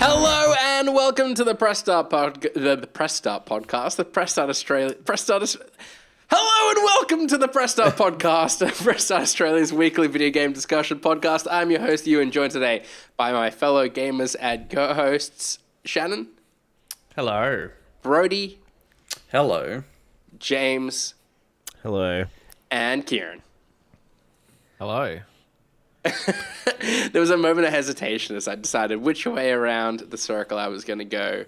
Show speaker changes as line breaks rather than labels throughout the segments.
Hello and welcome to the Press Start the Press Start podcast, the Press Start Australia. Hello and welcome to the Press Start podcast, Press Start Australia's weekly video game discussion podcast. I'm your host, Ewan, joined today by my fellow gamers and co-hosts, Shannon.
Hello.
Brodie.
Hello.
James.
Hello.
And Kieran.
Hello.
There was a moment of hesitation as I decided which way around the circle I was going to go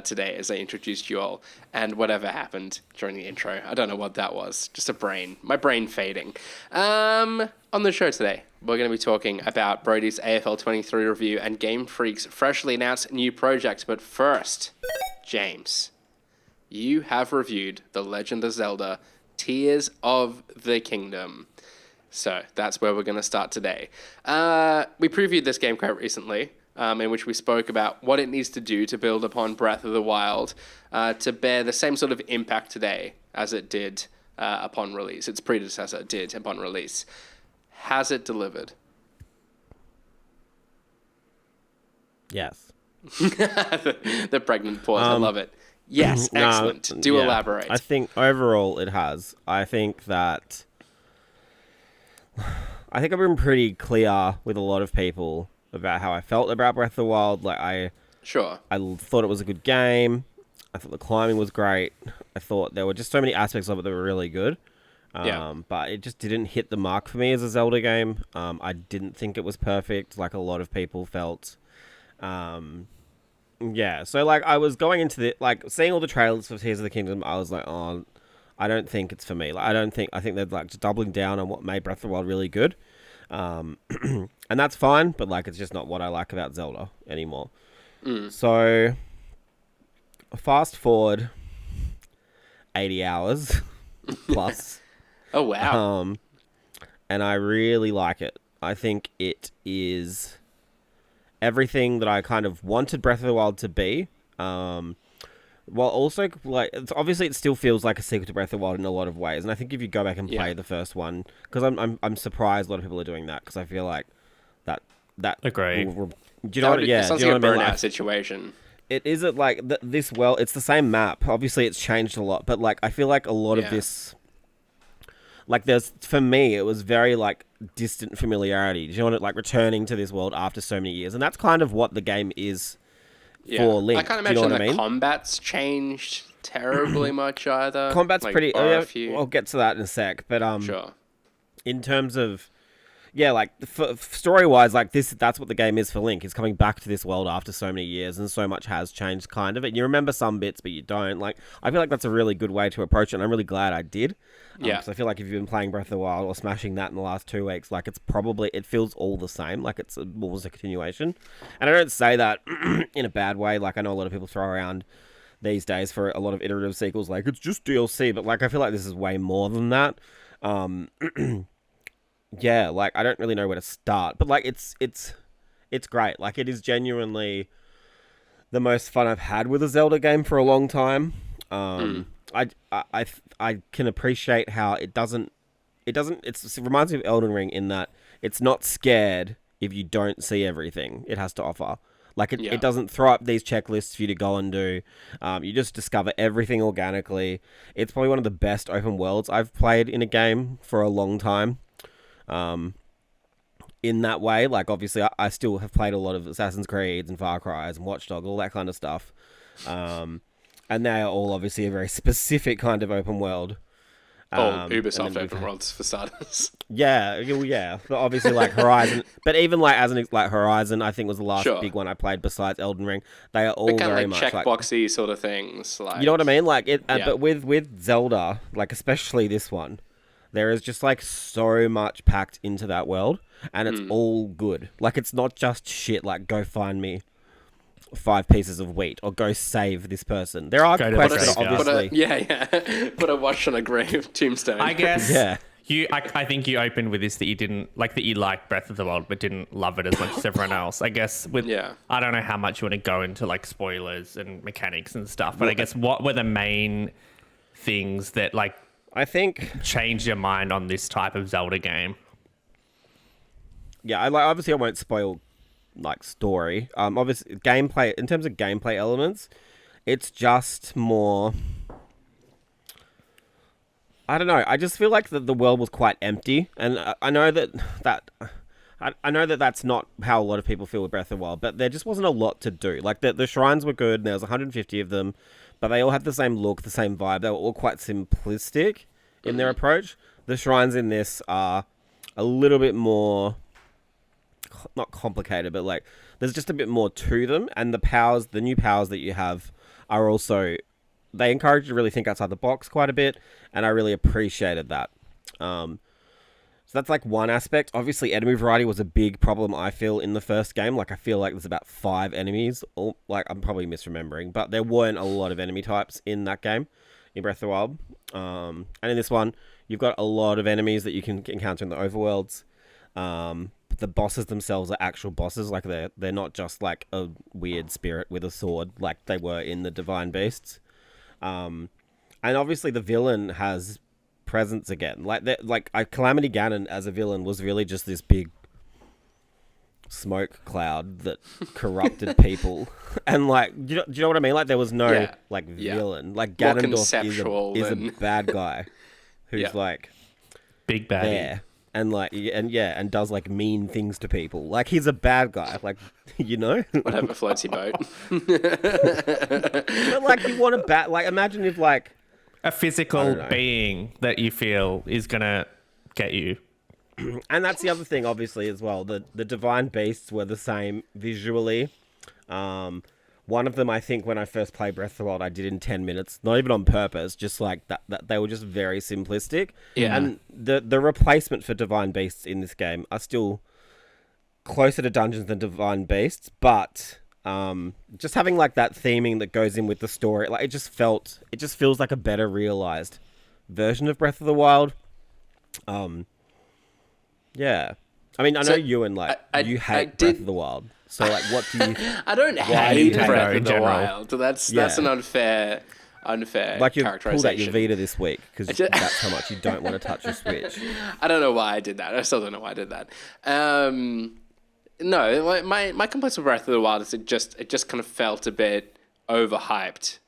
today as I introduced you all, and whatever happened during the intro. I don't know what that was. Just my brain fading. On the show today, we're going to be talking about Brodie's AFL 23 review and Game Freak's freshly announced new project. But first, James, you have reviewed The Legend of Zelda, Tears of the Kingdom. So that's where we're going to start today. We previewed this game quite recently, in which we spoke about what it needs to do to build upon Breath of the Wild to bear the same sort of impact today as it did upon release. Its predecessor did upon release. Has it delivered?
Yes.
The pregnant pause. I love it. Yes, excellent. Elaborate.
I think overall it has. I think I've been pretty clear with a lot of people about how I felt about Breath of the Wild. Like I thought it was a good game. I thought the climbing was great. I thought there were just so many aspects of it that were really good. But it just didn't hit the mark for me as a Zelda game. I didn't think it was perfect, like a lot of people felt. So like I was going into seeing all the trailers for Tears of the Kingdom. I was like, oh, I don't think it's for me. I think they're like just doubling down on what made Breath of the Wild really good. And that's fine, but like it's just not what I like about Zelda anymore. So fast forward 80 hours plus.
Oh wow.
And I really like it. I think it is everything that I kind of wanted Breath of the Wild to be. Well, also, like, obviously it still feels like a sequel to Breath of the Wild in a lot of ways, and I think if you go back and play the first one, because I'm surprised a lot of people are doing that, because I feel like that
agreed.
Do you know what? Yeah,
it sounds
do you
like
know
a
what I mean?
burnout situation.
It isn't like this. Well, it's the same map. Obviously, it's changed a lot, but like I feel like a lot of this, like for me, it was very like distant familiarity. Do you know what? Like returning to this world after so many years, and that's kind of what the game is. For Link.
I can't imagine the combat's changed terribly much either.
Combat's
like,
pretty...
I'll
get to that in a sec, but
sure.
In terms of... Yeah, like, story-wise, like, that's what the game is for Link. He's coming back to this world after so many years, and so much has changed, kind of. And you remember some bits, but you don't. Like, I feel like that's a really good way to approach it, and I'm really glad I did. Because I feel like if you've been playing Breath of the Wild or smashing that in the last 2 weeks, like, it feels all the same. Like, it's almost a continuation. And I don't say that in a bad way. Like, I know a lot of people throw around these days for a lot of iterative sequels, like, it's just DLC. But, like, I feel like this is way more than that. Yeah, like, I don't really know where to start. But, like, it's great. Like, it is genuinely the most fun I've had with a Zelda game for a long time. I can appreciate how it reminds me of Elden Ring in that it's not scared if you don't see everything it has to offer. Like, it doesn't throw up these checklists for you to go and do. You just discover everything organically. It's probably one of the best open worlds I've played in a game for a long time. In that way, like, obviously, I still have played a lot of Assassin's Creed and Far Cry's and Watch Dogs, all that kind of stuff. And they are all obviously a very specific kind of open world.
Ubisoft open worlds for starters.
Yeah. But obviously, like Horizon. But even like Horizon, I think was the last big one I played besides Elden Ring. They are all very much
checkboxy sort of things. Like,
you know what I mean? Like it. But with Zelda, like especially this one, there is just like so much packed into that world, and it's all good. Like it's not just shit. Like go find me 5 pieces of wheat or go save this person. There are quests that obviously
put a watch on a grave tombstone.
I guess I think you opened with this that you liked Breath of the Wild but didn't love it as much as everyone else. I guess I don't know how much you want to go into like spoilers and mechanics and stuff, but I guess what were the main things that like
I think
changed your mind on this type of Zelda game?
Yeah, obviously I won't spoil like story. Obviously gameplay, in terms of gameplay elements, it's just more. I don't know. I just feel like the world was quite empty, and I know I know that that's not how a lot of people feel with Breath of the Wild, but there just wasn't a lot to do. Like the shrines were good, and there was 150 of them, but they all had the same look, the same vibe. They were all quite simplistic in their approach. The shrines in this are a little bit more, not complicated, but like there's just a bit more to them, and the new powers that you have are also. They encourage you to really think outside the box quite a bit, and I really appreciated that. So that's like one aspect. Obviously, enemy variety was a big problem, I feel, in the first game. Like, I feel like there's about 5 enemies. Or, like, I'm probably misremembering, but there weren't a lot of enemy types in that game, in Breath of the Wild. And in this one, you've got a lot of enemies that you can encounter in the overworlds. But the bosses themselves are actual bosses. Like, they're not just like a weird spirit with a sword like they were in the Divine Beasts. And obviously the villain has presence again. Like Calamity Ganon as a villain was really just this big smoke cloud that corrupted people. And like, do you know what I mean? Like there was no villain. Like Ganondorf is a bad guy who's like
big bad
there and does like mean things to people. Like he's a bad guy. Like
whatever floats your boat.
But like you want a like imagine if like
a physical being that you feel is gonna get you.
And that's the other thing, obviously, as well. The Divine Beasts were the same visually. One of them, I think, when I first played Breath of the Wild, I did in 10 minutes. Not even on purpose, just like that they were just very simplistic.
Yeah.
And the replacement for Divine Beasts in this game are still closer to dungeons than Divine Beasts, but just having like that theming that goes in with the story, like it just feels like a better realized version of Breath of the Wild. Yeah. I mean, I know you and you hate Breath of the Wild. So like, what do you?
I don't hate Breath of the Wild. That's an unfair
like you
characterization.
pulled out your Vita this week because that's how much you don't want to touch your Switch.
I don't know why I did that. I still don't know why I did that. No, my complaints with Breath of the Wild is it just kind of felt a bit overhyped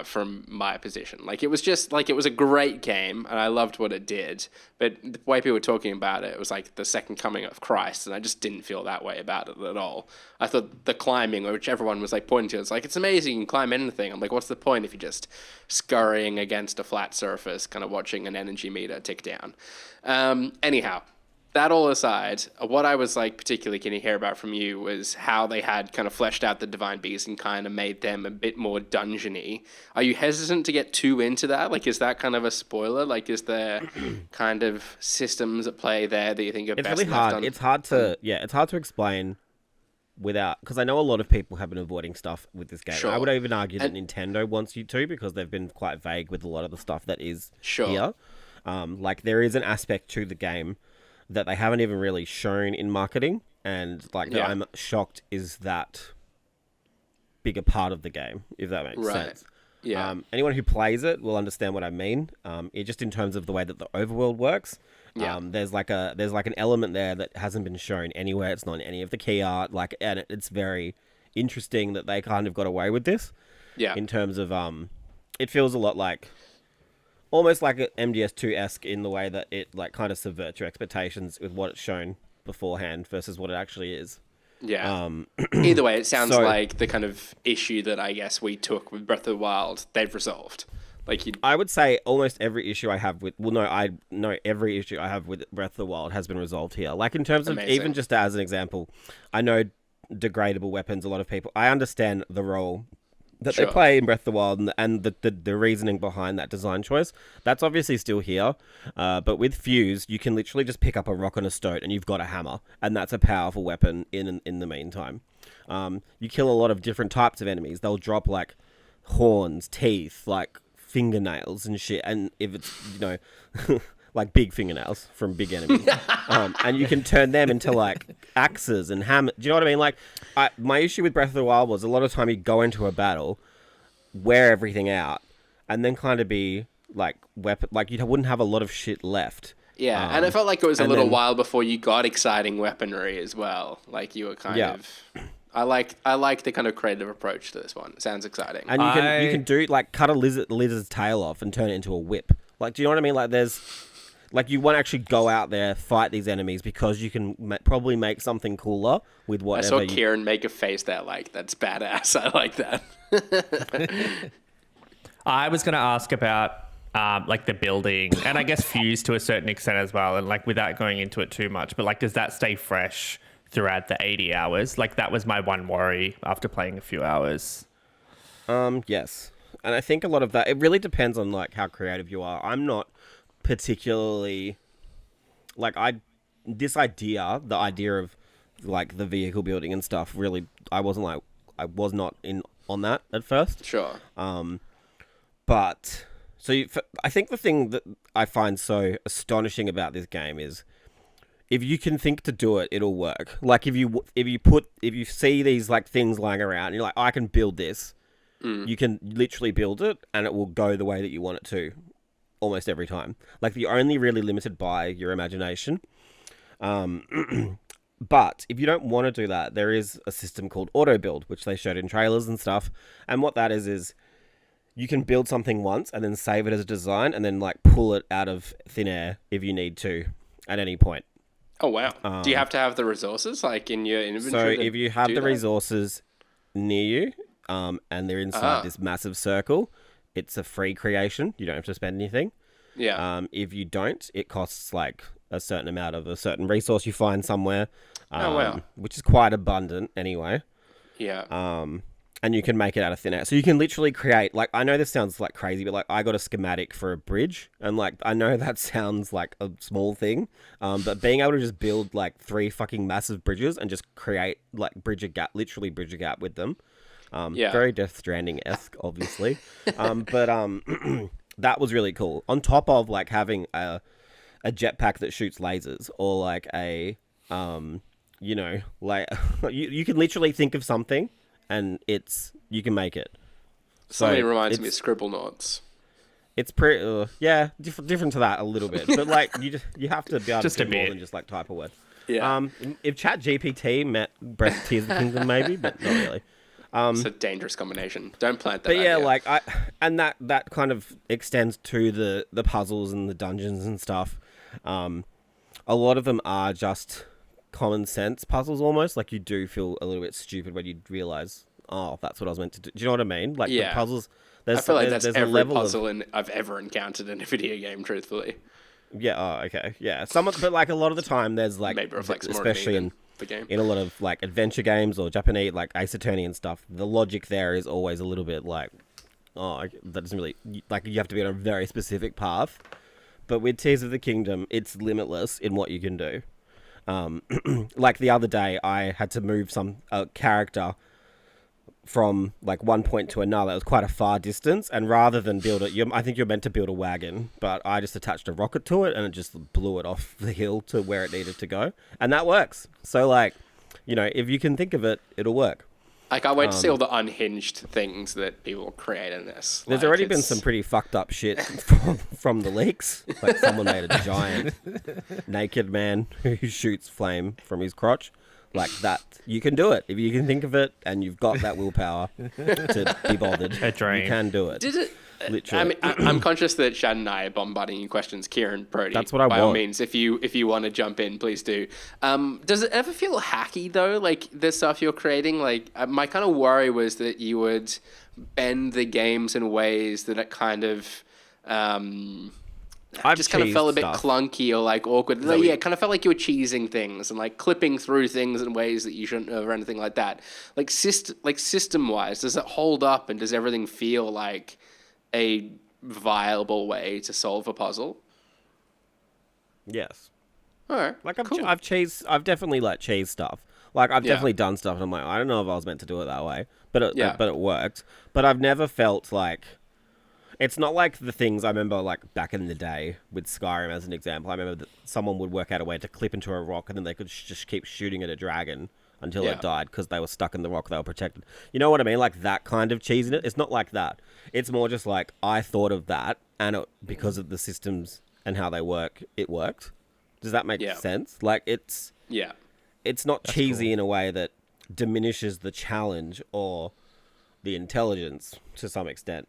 from my position. Like it was a great game and I loved what it did, but the way people were talking about it was like the second coming of Christ, and I just didn't feel that way about it at all. I thought the climbing, which everyone was like pointing to, it's like it's amazing, you can climb anything. I'm like, what's the point if you're just scurrying against a flat surface, kind of watching an energy meter tick down? Anyhow, that all aside, what I was like particularly keen to hear about from you was how they had kind of fleshed out the Divine Beasts and kind of made them a bit more dungeony. Are you hesitant to get too into that? Like, is that kind of a spoiler? Like, is there kind of systems at play there that you think are best
really hard.
left
It's hard to explain without, because I know a lot of people have been avoiding stuff with this game.
Sure.
I would even argue that Nintendo wants you to, because they've been quite vague with a lot of the stuff that is here. Like, there is an aspect to the game that they haven't even really shown in marketing, and like I'm shocked is that bigger part of the game, if that makes sense.
Yeah.
Anyone who plays it will understand what I mean. It just in terms of the way that the overworld works. There's like an element there that hasn't been shown anywhere. It's not in any of the key art. Like, and it's very interesting that they kind of got away with this. Yeah. In terms of it feels a lot like. Almost like an MGS2-esque in the way that it like kind of subverts your expectations with what it's shown beforehand versus what it actually is.
Yeah. Either way, it sounds like the kind of issue that I guess we took with Breath of the Wild, they've resolved. I would
say almost every issue I have with... Well, no, I know every issue I have with Breath of the Wild has been resolved here. Like, in terms of... Even just as an example, I know degradable weapons, a lot of people... I understand the role that they play in Breath of the Wild and the reasoning behind that design choice. That's obviously still here. But with Fuse, you can literally just pick up a rock and a stone and you've got a hammer. And that's a powerful weapon in the meantime. You kill a lot of different types of enemies. They'll drop, like, horns, teeth, like, fingernails and shit. And if it's, like big fingernails from big enemies. And you can turn them into, like, axes and hammers. Do you know what I mean? Like, my issue with Breath of the Wild was a lot of time you'd go into a battle, wear everything out, and then kind of be, like, you wouldn't have a lot of shit left
Yeah, and it felt like it was a little while before you got exciting weaponry as well. Like you were kind of. I like the kind of creative approach to this one. It sounds exciting.
And you can do like cut a lizard's tail off and turn it into a whip. Like, do you know what I mean? Like, there's like you want to actually go out there, fight these enemies because you can probably make something cooler with whatever.
I saw Kieran make a face there like that's badass. I like that.
I was going to ask about like the building, and I guess Fuse to a certain extent as well, and like without going into it too much, but like does that stay fresh throughout the 80 hours? Like that was my one worry after playing a few hours.
Yes. And I think a lot of that, it really depends on like how creative you are. I'm not particularly like the idea of like the vehicle building and stuff really, I was not in on that at first.
Sure.
But I think the thing that I find so astonishing about this game is if you can think to do it, it'll work. Like if you see these like things lying around, and you're like, I can build this. You can literally build it, and it will go the way that you want it to, almost every time. Like you're only really limited by your imagination. But if you don't want to do that, there is a system called auto build, which they showed in trailers and stuff. And what that is you can build something once and then save it as a design, and then like pull it out of thin air if you need to at any point.
Oh wow! Do you have to have the resources like in your inventory?
So if you have the resources near you, and they're inside this massive circle, it's a free creation. You don't have to spend anything.
Yeah.
If you don't, it costs like a certain amount of a certain resource you find somewhere. Which is quite abundant anyway.
Yeah.
And you can make it out of thin air. So you can literally create, like, I know this sounds like crazy, but like I got a schematic for a bridge, and like I know that sounds like a small thing, but being able to just build like 3 fucking massive bridges and just create like literally bridge a gap with them. Very Death Stranding-esque, obviously. But that was really cool. On top of like having a jetpack that shoots lasers, or like a like you can literally think of something and you can make it.
Something reminds me of Scribblenauts.
It's pretty different to that a little bit, but like you have to be able to do more than just like type a word.
Yeah.
If ChatGPT met Tears of the Kingdom, maybe, but not really.
It's a dangerous combination. Don't plant that.
But yeah,
idea.
like that kind of extends to the puzzles and the dungeons and stuff. A lot of them are just common sense puzzles almost. Like you do feel a little bit stupid when you realize, oh, that's what I was meant to do. Do you know what I mean? Like the puzzles.
I feel like that's every puzzle I've ever encountered in a video game. Truthfully.
Yeah. Oh, okay. Yeah. But like a lot of the time, there's like,
maybe reflects more
especially
in the game.
In a lot of like adventure games or Japanese like Ace Attorney and stuff, the logic there is always a little bit like, oh, that doesn't really, like you have to be on a very specific path. But with Tears of the Kingdom, it's limitless in what you can do. Like the other day, I had to move a character from like one point to another. It was quite a far distance, and rather than build it, I think you're meant to build a wagon, but I just attached a rocket to it, and it just blew it off the hill to where it needed to go, and that works. So like, if you can think of it, it'll work.
I can't wait to see all the unhinged things that people create in this.
There's already been some pretty fucked up shit from the leaks. Like someone made a giant naked man who shoots flame from his crotch. Like that, you can do it. If you can think of it and you've got that willpower to be bothered, you can do it.
Did it?
Literally.
I'm conscious that Shad and I are bombarding you questions. Kieran, Brodie,
that's what I want.
By all means, if you want to jump in, please do. Does it ever feel hacky though? Like the stuff you're creating. Like my kind of worry was that you would bend the games in ways that it kind of. Just kind of felt a bit clunky or like awkward. It kind of felt like you were cheesing things and like clipping through things in ways that you shouldn't have or anything like that. Like system-wise, does it hold up and does everything feel like a viable way to solve a puzzle?
Yes.
All right.
Like
cool.
I've definitely like cheesed stuff. Like I've definitely done stuff and I'm like, I don't know if I was meant to do it that way, but it worked. But I've never felt like. It's not like the things I remember, like, back in the day with Skyrim as an example. I remember that someone would work out a way to clip into a rock and then they could just keep shooting at a dragon until it died because they were stuck in the rock, they were protected. You know what I mean? Like, that kind of cheese in it. It's not like that. It's more just like, I thought of that, and because of the systems and how they work, it worked. Does that make
Yeah.
sense? Like it's not cheesy
cool.
in a way that diminishes the challenge or the intelligence to some extent.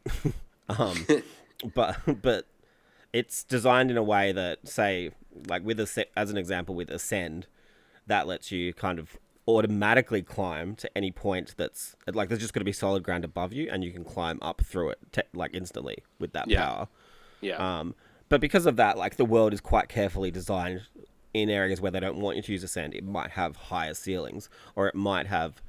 But it's designed in a way that, say, like as an example with Ascend, that lets you kind of automatically climb to any point that's like there's just going to be solid ground above you, and you can climb up through it like instantly with that power.
Yeah.
But because of that, like the world is quite carefully designed in areas where they don't want you to use Ascend. It might have higher ceilings, or it might have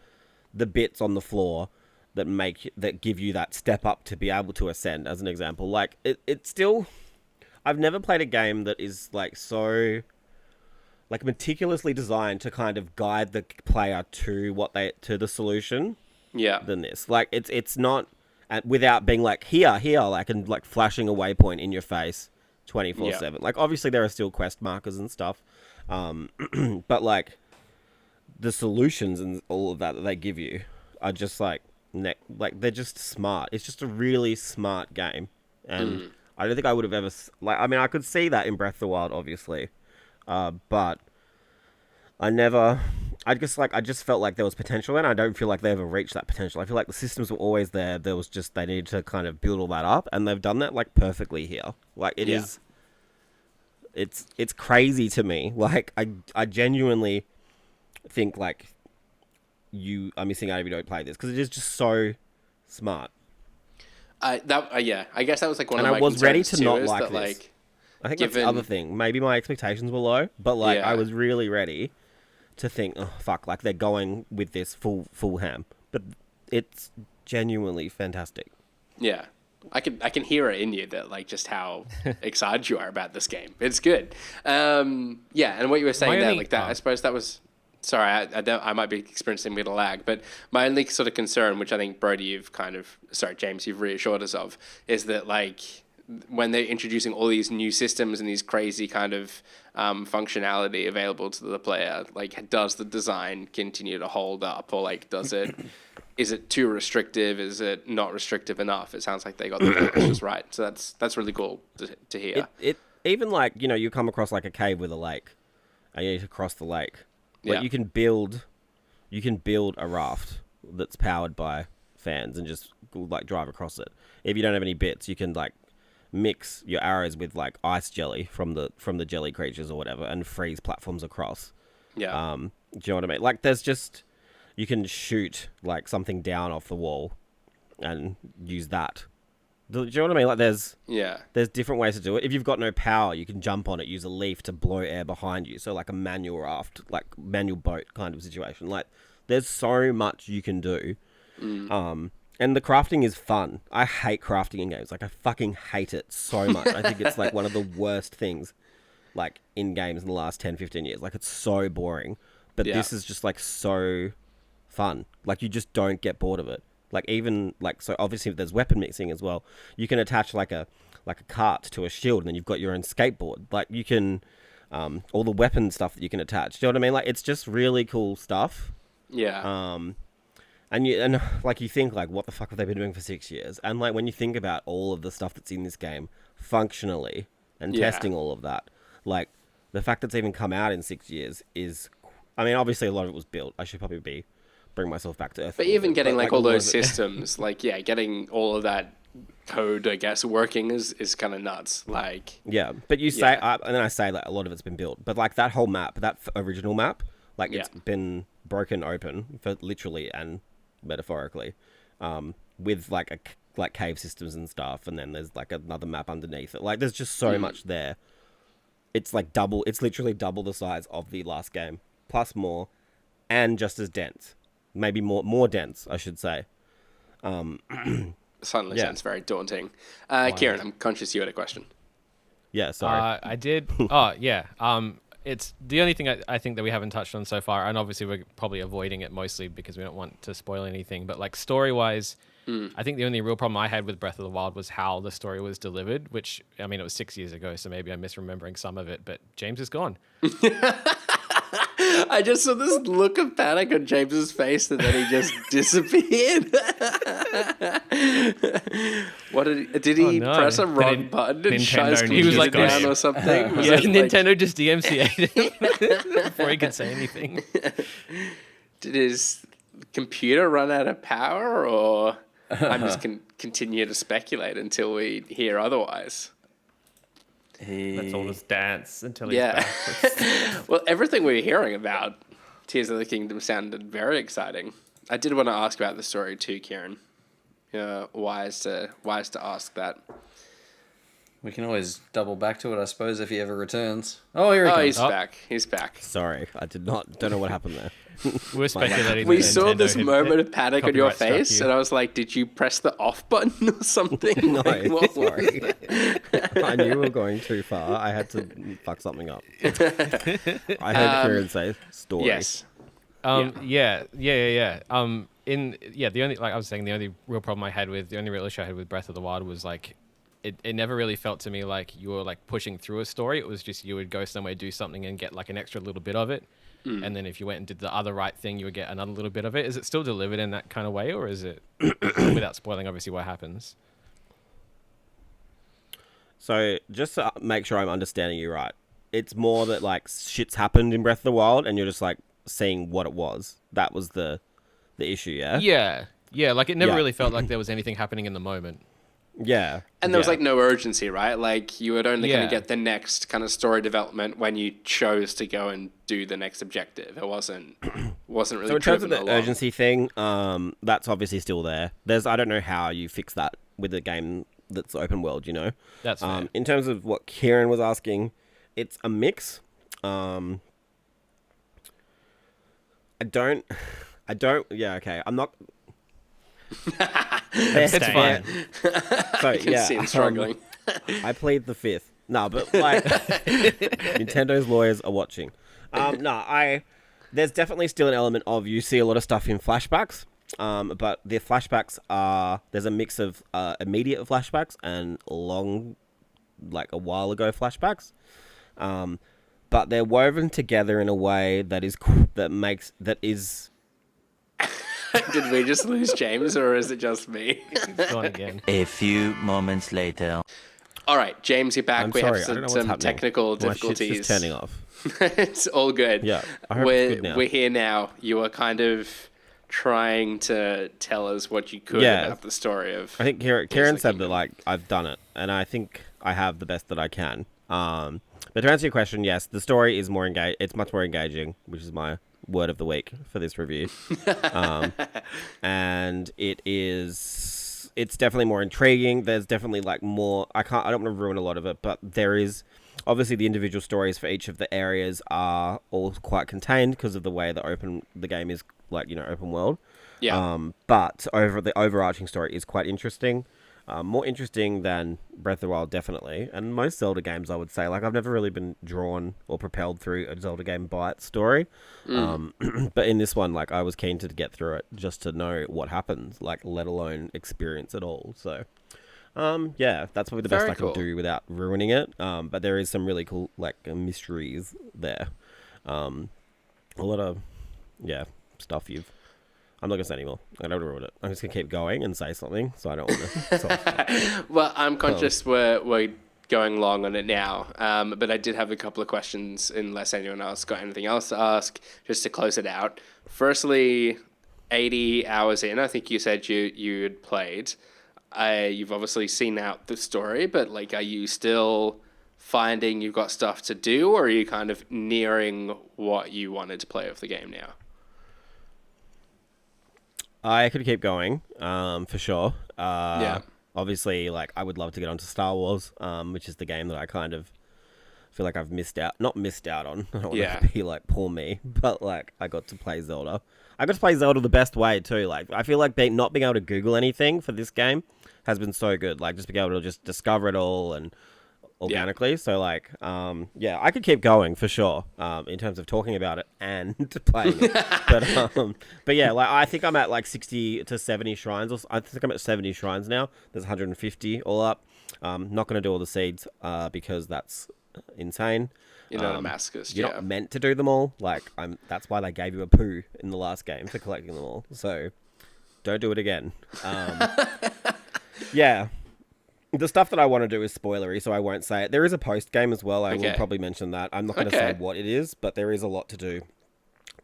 the bits on the floor that give you that step up to be able to ascend, as an example. Like it's still, I've never played a game that is like so like meticulously designed to kind of guide the player to the solution than this. Like it's not without being like here like, and like flashing a waypoint in your face 24/7. Like obviously there are still quest markers and stuff, but like the solutions and all of that they give you are just like they're just smart. It's just a really smart game, and I don't think I would have ever I mean, I could see that in Breath of the Wild, obviously, but I just felt like there was potential, and I don't feel like they ever reached that potential. I feel like the systems were always there. There was just they needed to kind of build all that up, and they've done that like perfectly here. Like it is, it's crazy to me. Like I genuinely think like you are missing out if you don't play this, because it is just so smart.
I guess that was like one
and
of my
I was ready to
too,
not
is
like
that,
this.
like,
I think that's the other thing. Maybe my expectations were low, but like I was really ready to think, oh fuck, like they're going with this full ham. But it's genuinely fantastic.
Yeah. I can hear it in you that like just how excited you are about this game. It's good. And what you were saying there, like that, I suppose that was. Sorry, I might be experiencing a bit of lag, but my only sort of concern, which I think Brodie, James, you've reassured us of, is that like when they're introducing all these new systems and these crazy kind of functionality available to the player, like does the design continue to hold up, or like is it too restrictive? Is it not restrictive enough? It sounds like they got the balance just right, so that's really cool to hear.
It even like you come across like a cave with a lake, and you need to cross the lake. But you can build a raft that's powered by fans and just like drive across it. If you don't have any bits, you can like mix your arrows with like ice jelly from the jelly creatures or whatever, and freeze platforms across. Yeah. Do you know what I mean? Like there's just you can shoot like something down off the wall and use that. Do you know what I mean? Like there's different ways to do it. If you've got no power, you can jump on it, use a leaf to blow air behind you. So like a manual raft, like manual boat kind of situation. Like there's so much you can do. And the crafting is fun. I hate crafting in games. Like I fucking hate it so much. I think it's like one of the worst things like in games in the last 10, 15 years. Like it's so boring. But this is just like so fun. Like you just don't get bored of it. Like even like so obviously there's weapon mixing as well. You can attach like a cart to a shield, and then you've got your own skateboard. Like you can all the weapon stuff that you can attach. Do you know what I mean? Like it's just really cool stuff. Yeah. And like you think like what the fuck have they been doing for 6 years? And like when you think about all of the stuff that's in this game functionally and testing all of that, like the fact that it's even come out in 6 years is, I mean obviously a lot of it was built. I should probably bring myself back to earth.
But even getting like all those systems, like getting all of that code, I guess, working is kind of nuts. Like
but you say, and then I say that a lot of it's been built, but like that whole map, that original map, like it's been broken open for literally and metaphorically, with like cave systems and stuff, and then there's like another map underneath it. Like there's just so much there. It's like it's literally double the size of the last game, plus more, and just as dense. Maybe more dense, I should say.
Suddenly sounds very daunting. Kieran, I'm conscious you had a question.
Yeah, sorry.
I did. Oh, yeah. It's the only thing I think that we haven't touched on so far, and obviously we're probably avoiding it mostly because we don't want to spoil anything. But like story-wise, I think the only real problem I had with Breath of the Wild was how the story was delivered, which, I mean, it was 6 years ago, so maybe I'm misremembering some of it, but James is gone.
I just saw this look of panic on James's face, and then he just disappeared. What did he
no.
press a wrong button and shut his
Nintendo
computer
was like,
down or something? Was
Yeah,
it, like,
Nintendo just DMCA'd him before he could say anything.
did his computer run out of power, or I'm just continue to speculate until we hear otherwise?
Let's all just dance until he's
Yeah.
back.
Well, everything we were hearing about Tears of the Kingdom sounded very exciting. I did want to ask about the story too, Kieran. Wise to ask that.
We can always double back to it, I suppose, if he ever returns. Oh, here he
Oh,
comes.
he's back. He's back.
Sorry, I don't know what happened there.
We're speculating.
We
that
saw
Nintendo
this
had
moment of panic on your
copyright struck
face,
you.
and I was like, "Did you press the off button or something?"
No,
Like, what-
sorry. I knew we were going too far. I had to fuck something up. I heard Kieran say story.
Yes.
The only, like I was saying, the only real problem I had with the only real issue I had with Breath of the Wild was like it never really felt to me like you were like pushing through a story. It was just you would go somewhere, do something, and get like an extra little bit of it. And then if you went and did the other right thing, you would get another little bit of it. Is it still delivered in that kind of way, or is it without spoiling obviously what happens?
So just to make sure I'm understanding you right, it's more that like shit's happened in Breath of the Wild, and you're just like seeing what it was. That was the issue, yeah.
Yeah, like it never
Yeah.
really felt like there was anything happening in the moment.
Yeah.
And there was
yeah.
like no urgency, right? Like you would only going
Yeah.
to get the next kind of story development when you chose to go and do the next objective. It wasn't really.
So in terms of
driven
the
along.
urgency thing, that's obviously still there. I don't know how you fix that with a game that's open world, you know.
That's fair.
In terms of what Kieran was asking, it's a mix. I don't. Yeah, okay. I'm not.
It's fine.
So
I can see him struggling.
I plead the fifth. No, but like Nintendo's lawyers are watching. There's definitely still an element of you see a lot of stuff in flashbacks. But the flashbacks there's a mix of immediate flashbacks and long, like a while ago flashbacks. But they're woven together in a way that is.
Did we just lose James, or is it just me?
It's gone again.
A few moments later.
All right, James, you're back.
I'm
We
sorry,
have
I don't know what's
some
happening.
technical
My shit's
difficulties.
just turning off.
It's all good.
Yeah, I hope it's good now.
We're here now. You were kind of trying to tell us what you could
Yeah.
about the story of.
I think Kieran
the
said that
Kingdom.
like I've done it, and I think I have the best that I can. But to answer your question, yes, the story is more engaged. It's much more engaging, which is my word of the week for this review. And it's definitely more intriguing. There's definitely like more. I don't want to ruin a lot of it, but there is obviously the individual stories for each of the areas are all quite contained because of the way the game is, like, you know, open world.
Yeah.
But the overarching story is quite interesting. More interesting than Breath of the Wild, definitely. And most Zelda games, I would say. Like, I've never really been drawn or propelled through a Zelda game by its story. But in this one, like, I was keen to get through it just to know what happens, like, let alone experience it all. So, yeah, that's probably the best
Very
I can
cool.
do without ruining it. But there is some really cool, like, mysteries there. A lot of, yeah, stuff I'm not going to say anymore. I don't ruin it. I'm just going to keep going and say something, so I don't want to...
Well, I'm conscious we're going long on it now, but I did have a couple of questions, unless anyone else got anything else to ask, just to close it out. Firstly, 80 hours in, I think you said you had played. You've obviously seen out the story, but like, are you still finding you've got stuff to do, or are you kind of nearing what you wanted to play of the game now?
I could keep going, for sure.
Yeah.
Obviously, like, I would love to get onto Star Wars, which is the game that I kind of feel like I've not missed out on. I don't want to be like, poor me, but like, I got to play Zelda. I got to play Zelda the best way too. Like, I feel like not being able to Google anything for this game has been so good. Like, just being able to just discover it all and organically. So like, yeah, I could keep going for sure, in terms of talking about it and playing it. But yeah, like, I think I'm at like 60 to 70 shrines. I think I'm at 70 shrines now. There's 150 all up. Not going to do all the seeds, because that's insane.
You're not a masochist.
You're not meant to do them all. Like, that's why they gave you a poo in the last game for collecting them all. So, don't do it again. Yeah. The stuff that I want to do is spoilery, so I won't say it. There is a post game as well. I will probably mention that. I'm not going to say what it is, but there is a lot to do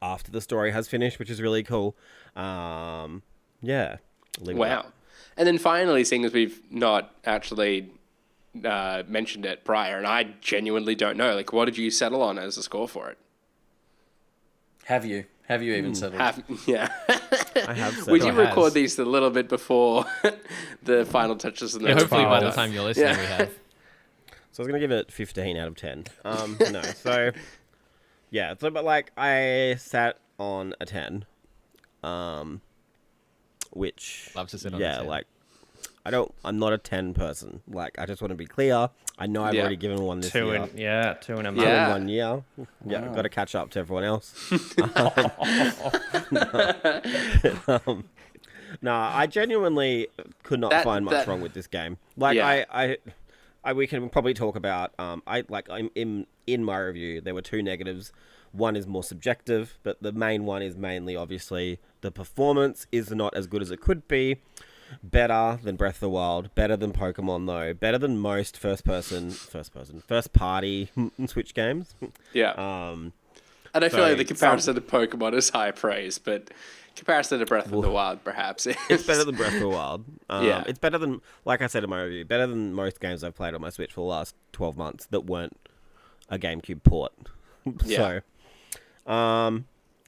after the story has finished, which is really cool. Yeah.
Wow. And then finally, seeing as we've not actually mentioned it prior, and I genuinely don't know, like, what did you settle on as a score for it?
Have you even settled?
Yeah.
I have settled.
We did record these a little bit before the final touches. And
hopefully by the time you're listening, we have.
So I was going to give it 15 out of 10. No, so... Yeah, so, but, like, I sat on a 10. Which...
Love to sit on a 10.
Yeah, like... I'm not a 10 person. Like, I just want to be clear. I know I've already given one this year.
2 in a month.
2 in 1 year. Yeah, I've got to catch up to everyone else. No, I genuinely could not find much wrong with this game. Like, we can probably talk about, I'm in my review, there were 2 negatives. One is more subjective, but the main one is mainly, obviously, the performance is not as good as it could be. Better than Breath of the Wild, better than Pokemon though, better than most first party Switch games.
Yeah. And I feel like the comparison to Pokemon is high praise, but comparison to Breath of the Wild perhaps is...
It's better than Breath of the Wild. It's better than, like I said in my review, better than most games I've played on my Switch for the last 12 months that weren't a GameCube port. So,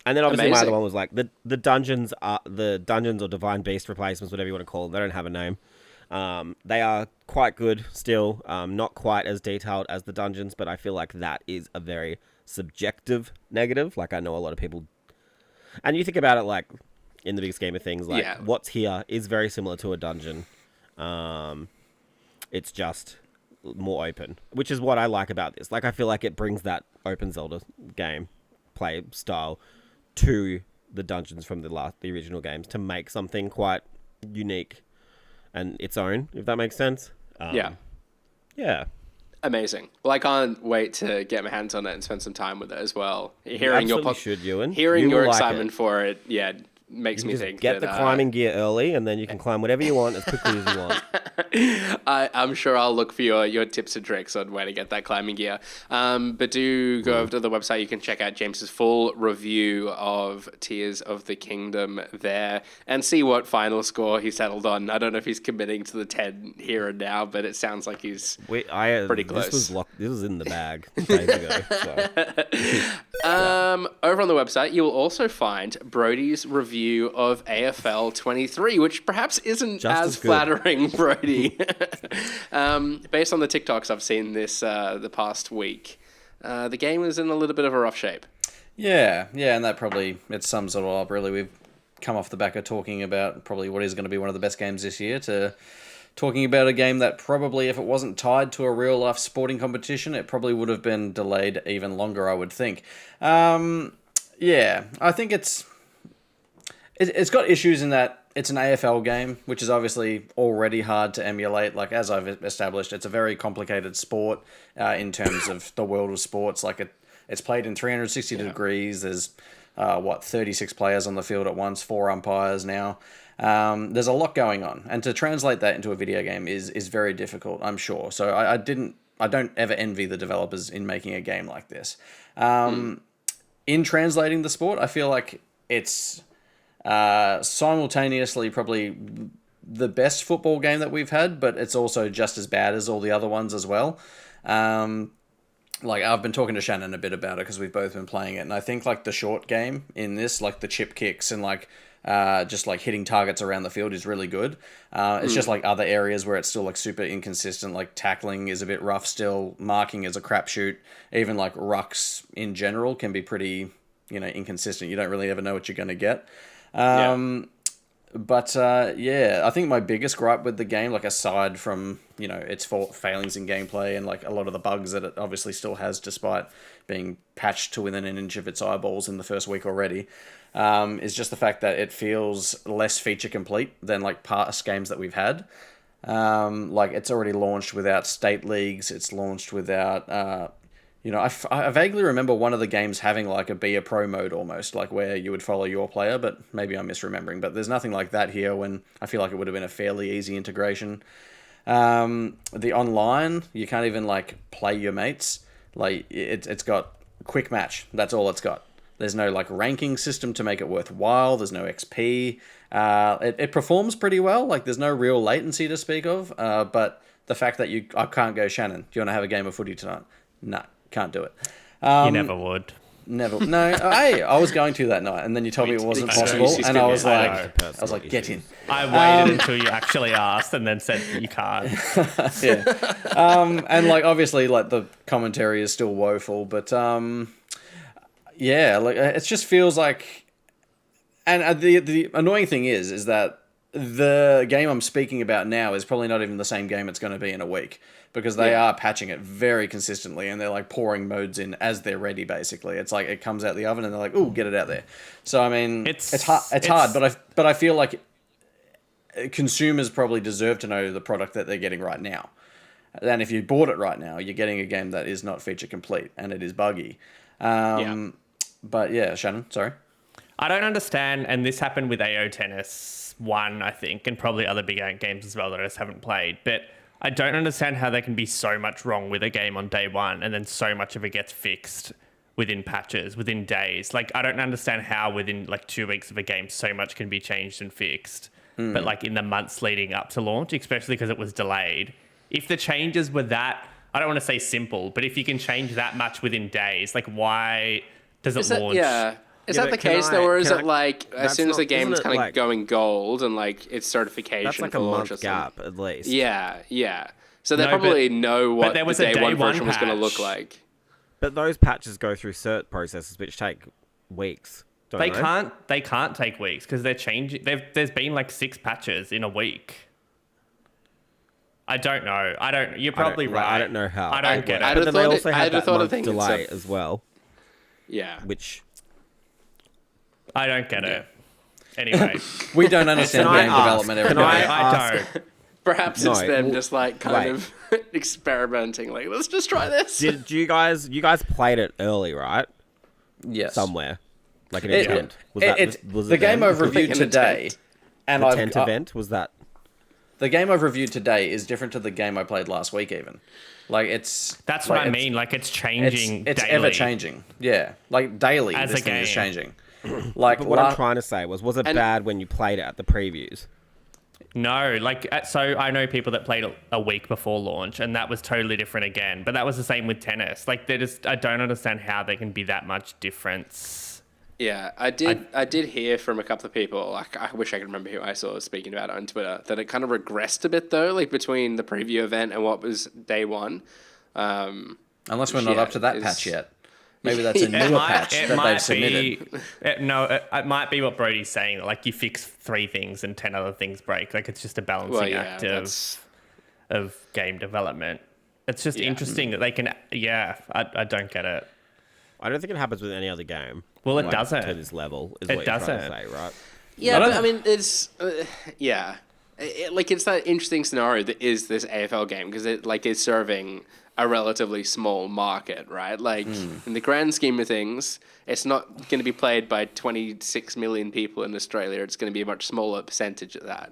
and then obviously my other one was like the dungeons or Divine Beast replacements, whatever you want to call them. They don't have a name. They are quite good still. Not quite as detailed as the dungeons, but I feel like that is a very subjective negative. Like, I know a lot of people, and you think about it like in the big scheme of things, like what's here is very similar to a dungeon. It's just more open, which is what I like about this. Like, I feel like it brings that open Zelda game play style to the dungeons from the original games to make something quite unique and its own, if that makes sense. Yeah.
Amazing. Well, I can't wait to get my hands on it and spend some time with it as well. Hearing your excitement for it, makes me think
get the climbing gear early, and then you can climb whatever you want as quickly as you want.
I'm sure I'll look for your tips and tricks on where to get that climbing gear. But do go over to the website. You can check out James's full review of Tears of the Kingdom there and see what final score he settled on. I don't know if he's committing to the 10 here and now, but it sounds like he's pretty close.
This was in the bag days ago. So.
Over on the website, you will also find Brodie's review of AFL 23, which perhaps isn't as flattering, Brodie. Based on the TikToks I've seen the past week, the game is in a little bit of a rough shape.
Yeah, and that probably sums it all up. Really, we've come off the back of talking about probably what is going to be one of the best games this year to talking about a game that probably, if it wasn't tied to a real life sporting competition, it probably would have been delayed even longer, I would think. I think it's got issues in that it's an AFL game, which is obviously already hard to emulate. Like, as I've established, it's a very complicated sport in terms of the world of sports. Like, it's played in 360 degrees. There's 36 players on the field at once, 4 umpires now. There's a lot going on, and to translate that into a video game is very difficult, I'm sure. So I don't ever envy the developers in making a game like this. In translating the sport, I feel like it's simultaneously probably the best football game that we've had, but it's also just as bad as all the other ones as well. Like, I've been talking to Shannon a bit about it because we've both been playing it, and I think like the short game in this, like the chip kicks and like just like hitting targets around the field is really good. It's just like other areas where it's still like super inconsistent, like tackling is a bit rough still, marking is a crapshoot, even like rucks in general can be pretty, inconsistent. You don't really ever know what you're going to get. But I think my biggest gripe with the game, like aside from, its failings in gameplay and like a lot of the bugs that it obviously still has despite being patched to within an inch of its eyeballs in the first week already, is just the fact that it feels less feature complete than like past games that we've had. Like, it's already launched without state leagues. It's launched without I vaguely remember one of the games having like a be a pro mode almost, like where you would follow your player, but maybe I'm misremembering. But there's nothing like that here when I feel like it would have been a fairly easy integration. The online, you can't even like play your mates. Like it's got quick match. That's all it's got. There's no like ranking system to make it worthwhile. There's no XP. It performs pretty well. Like there's no real latency to speak of. But the fact that I can't go, Shannon, do you want to have a game of footy tonight? No, can't do it.
You never would.
Never. No, hey, I was going to that night, and then you told me it wasn't possible, and I was like, get in.
I waited until you actually asked and then said you can't.
Yeah. And like obviously, like the commentary is still woeful, but yeah, like it just feels like, and the annoying thing is that the game I'm speaking about now is probably not even the same game it's going to be in a week, because they are patching it very consistently, and they're like pouring modes in as they're ready. Basically, it's like it comes out the oven, and they're like, "Ooh, get it out there." So I mean, it's hard, but I feel like consumers probably deserve to know the product that they're getting right now. And if you bought it right now, you're getting a game that is not feature complete and it is buggy. But yeah, Shannon, sorry.
I don't understand, and this happened with AO Tennis 1, I think, and probably other big games as well that I just haven't played, but I don't understand how there can be so much wrong with a game on day one and then so much of it gets fixed within patches, within days. Like, I don't understand how within like 2 weeks of a game so much can be changed and fixed. But like in the months leading up to launch, especially because it was delayed, if the changes were that, I don't want to say simple, but if you can change that much within days, like why does it launch?
Is that the case though, or is it like as soon as the game's kind of going gold and like its certification
that's like
for
a
launch
month gap at least?
Yeah. So they probably know what the day one version was going to look like.
But those patches go through cert processes which take weeks.
They can't take weeks because they're changing. There's been like 6 patches in a week. I don't know. You're probably right.
I don't know how.
I don't get it.
But then they also had that month delay as well.
Yeah.
Which
I don't get it. Anyway,
we don't understand game development.
I don't.
Perhaps it's them just like kind of experimenting. Like, let's just try this.
Did you guys played it early, right?
Yes.
Somewhere. Like an event.
Was the game I've reviewed today, and
the tent event was that.
The game I've reviewed today is different to the game I played last week. Even, like that's
what I mean. Like it's changing.
It's
daily.
ever changing. Yeah, like daily.
As
this
a
thing
game
is changing. Like,
but what I'm trying to say was it bad when you played it at the previews?
No, like so I know people that played a week before launch, and that was totally different again. But that was the same with tennis. Like I don't understand how there can be that much difference.
Yeah, I did hear from a couple of people, like I wish I could remember who I saw speaking about it on Twitter, that it kind of regressed a bit though, like between the preview event and what was day one.
Unless we're not up to that patch yet. Maybe that's a newer patch that they've submitted.
It might be what Brodie's saying, like you fix 3 things and 10 other things break. Like it's just a balancing act of game development. It's just interesting that they can, I don't get it.
I don't think it happens with any other game.
Well, it doesn't.
To this level, is what you're trying to say, right?
Yeah, but I mean, it's... it's that interesting scenario that is this AFL game, because it like is serving a relatively small market, right? Like, in the grand scheme of things, it's not going to be played by 26 million people in Australia. It's going to be a much smaller percentage of that.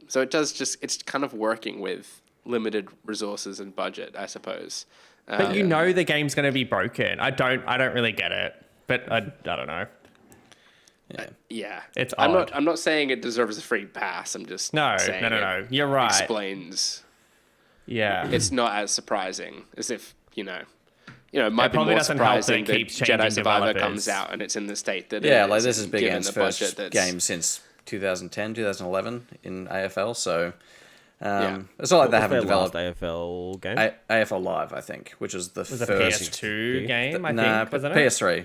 So it's kind of working with limited resources and budget, I suppose.
But the game's going to be broken. I don't really get it, but I don't know.
Yeah,
it's odd.
I'm not saying it deserves a free pass. I'm just saying
no. You're right.
Explains.
Yeah,
it's not as surprising as if it might be more
doesn't help
surprising
that it
that
keeps
Jedi Survivor
developers.
comes out and it's in the state that
like this is Big N's first game since 2010, 2011 in AFL. So. It's not like they haven't developed
AFL game.
AFL Live, I think, which was the first
PS2 game. I think wasn't it?
PS3